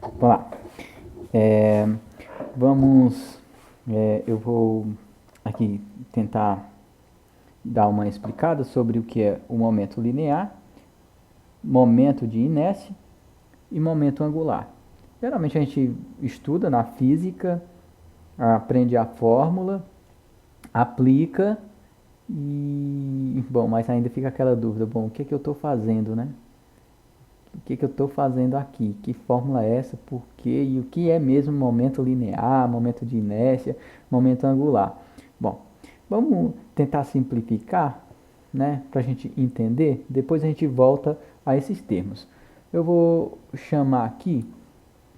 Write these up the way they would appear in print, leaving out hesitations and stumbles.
Vamos lá. É, vamos. Eu vou aqui tentar dar uma explicada sobre o que é o momento linear, momento de inércia e momento angular. Geralmente a gente estuda na física, aprende a fórmula, aplica e, bom, mas ainda fica aquela dúvida, bom, o que é que eu estou fazendo, né? O que é que eu estou fazendo aqui? Que fórmula é essa? Por quê? E o que é mesmo momento linear, momento de inércia, momento angular? Bom, vamos tentar simplificar, né, para a gente entender. Depois a gente volta a esses termos. Eu vou chamar aqui,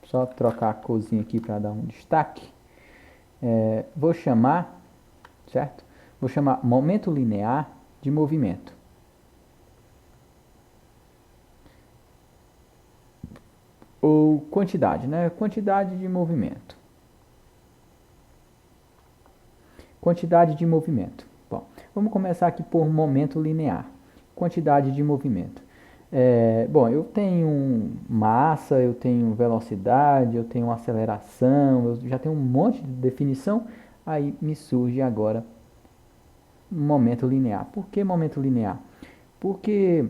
só trocar a corzinha aqui para dar um destaque. Vou chamar, certo? Vou chamar momento linear de movimento. Ou quantidade, né? Quantidade de movimento. Quantidade de movimento. Bom, vamos começar aqui por momento linear. Quantidade de movimento. Bom, eu tenho massa, eu tenho velocidade, eu tenho aceleração, eu já tenho um monte de definição. Aí me surge agora momento linear. Por que momento linear? Porque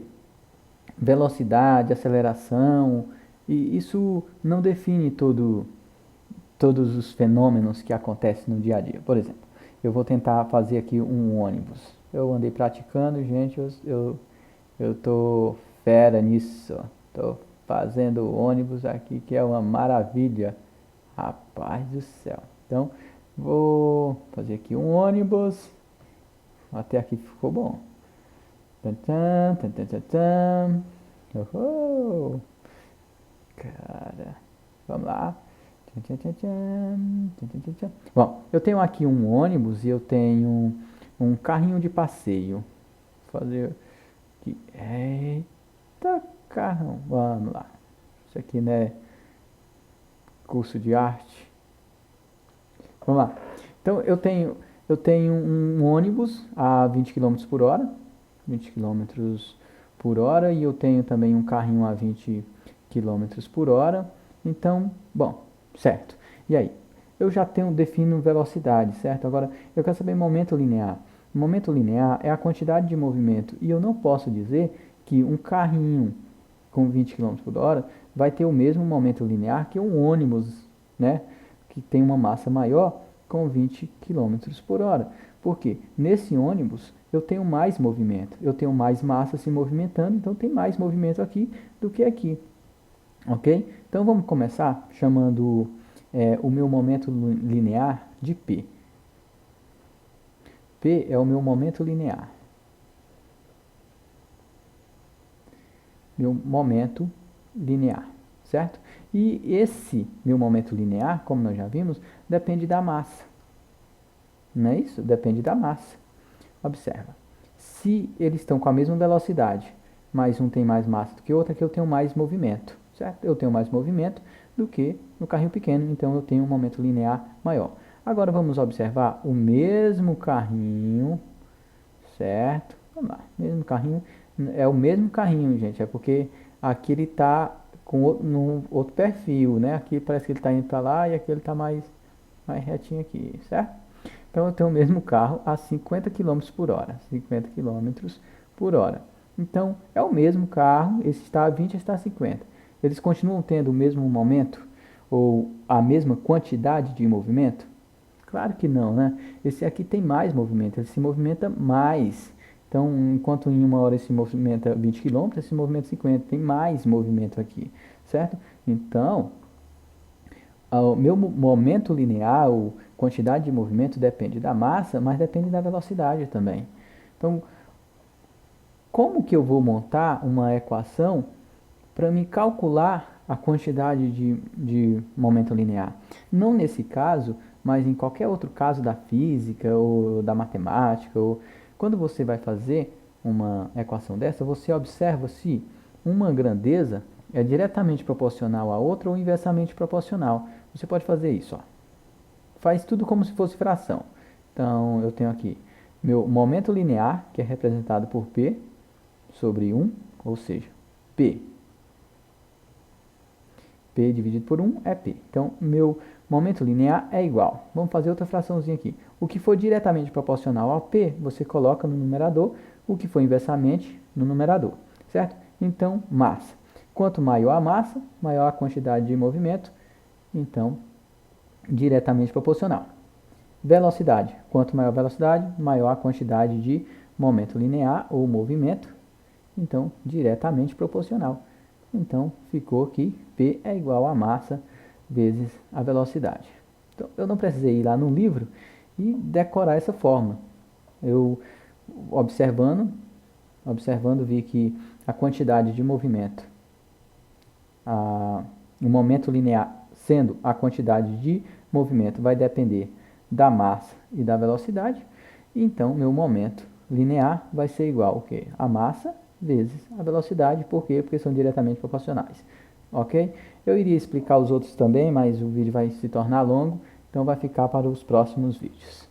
velocidade, aceleração, e isso não define todos os fenômenos que acontecem no dia a dia. Por exemplo, eu vou tentar fazer aqui um ônibus. Eu andei praticando, gente, eu tô fera nisso. Tô fazendo ônibus aqui, que é uma maravilha. Rapaz do céu. Então, vou fazer aqui um ônibus. Até aqui ficou bom. Tan, tan, tan, tan, tan, tan. Uhul. Cara, vamos lá. Tchan, tchan, tchan, tchan, tchan, tchan, tchan. Bom, eu tenho aqui um ônibus e eu tenho um carrinho de passeio. Vou fazer aqui. Eita carrão. Vamos lá. Isso aqui, né? Curso de arte. Vamos lá. Então eu tenho um ônibus a 20 quilômetros por hora. 20 quilômetros por hora. E eu tenho também um carrinho a 20 quilômetros por hora. Então, bom, certo. E aí? Eu já defino velocidade, certo? Agora, eu quero saber momento linear. Momento linear é a quantidade de movimento. E eu não posso dizer que um carrinho com 20 quilômetros por hora vai ter o mesmo momento linear que um ônibus, né? Que tem uma massa maior com 20 quilômetros por hora. Porque nesse ônibus eu tenho mais movimento, eu tenho mais massa se movimentando, então tem mais movimento aqui do que aqui, ok? Então vamos começar chamando o meu momento linear de P. P é o meu momento linear. Meu momento linear, certo? E esse meu momento linear, como nós já vimos, depende da massa. Não é isso? Depende da massa. Observa. Se eles estão com a mesma velocidade, mas um tem mais massa do que o outro, é que eu tenho mais movimento, certo? Eu tenho mais movimento do que no carrinho pequeno, então eu tenho um momento linear maior. Agora vamos observar o mesmo carrinho, certo? Vamos lá, mesmo carrinho, é o mesmo carrinho, gente, é porque aqui ele está com num outro perfil, né? Aqui parece que ele está indo para lá e aqui ele está mais retinho aqui, certo? Então eu tenho o mesmo carro a 50 quilômetros por hora. 50 quilômetros por hora. Então é o mesmo carro, esse está a 20 e está a 50. Eles continuam tendo o mesmo momento ou a mesma quantidade de movimento? Claro que não, né? Esse aqui tem mais movimento, ele se movimenta mais. Então, enquanto em uma hora ele se movimenta 20 quilômetros, esse movimento 50, tem mais movimento aqui, certo? Então, o meu momento linear, ou quantidade de movimento, depende da massa, mas depende da velocidade também. Então, como que eu vou montar uma equação para me calcular a quantidade de momento linear? Não nesse caso, mas em qualquer outro caso da física ou da matemática, ou quando você vai fazer uma equação dessa, você observa se uma grandeza é diretamente proporcional à outra ou inversamente proporcional. Você pode fazer isso, ó. Faz tudo como se fosse fração. Então, eu tenho aqui meu momento linear, que é representado por P sobre 1, ou seja, P P dividido por 1 é P. Então, meu momento linear é igual. Vamos fazer outra fraçãozinha aqui. O que for diretamente proporcional ao P, você coloca no numerador. O que for inversamente, no numerador. Certo? Então, massa. Quanto maior a massa, maior a quantidade de movimento. Então, diretamente proporcional. Velocidade. Quanto maior a velocidade, maior a quantidade de momento linear ou movimento. Então, diretamente proporcional. Então, ficou aqui, P é igual a massa vezes a velocidade. Então, eu não precisei ir lá no livro e decorar essa fórmula. Eu, observando, vi que a quantidade de movimento, o momento linear sendo a quantidade de movimento, vai depender da massa e da velocidade. Então, meu momento linear vai ser igual ao quê? A massa vezes a velocidade. Por quê? Porque são diretamente proporcionais. Ok? Eu iria explicar os outros também, mas o vídeo vai se tornar longo, então vai ficar para os próximos vídeos.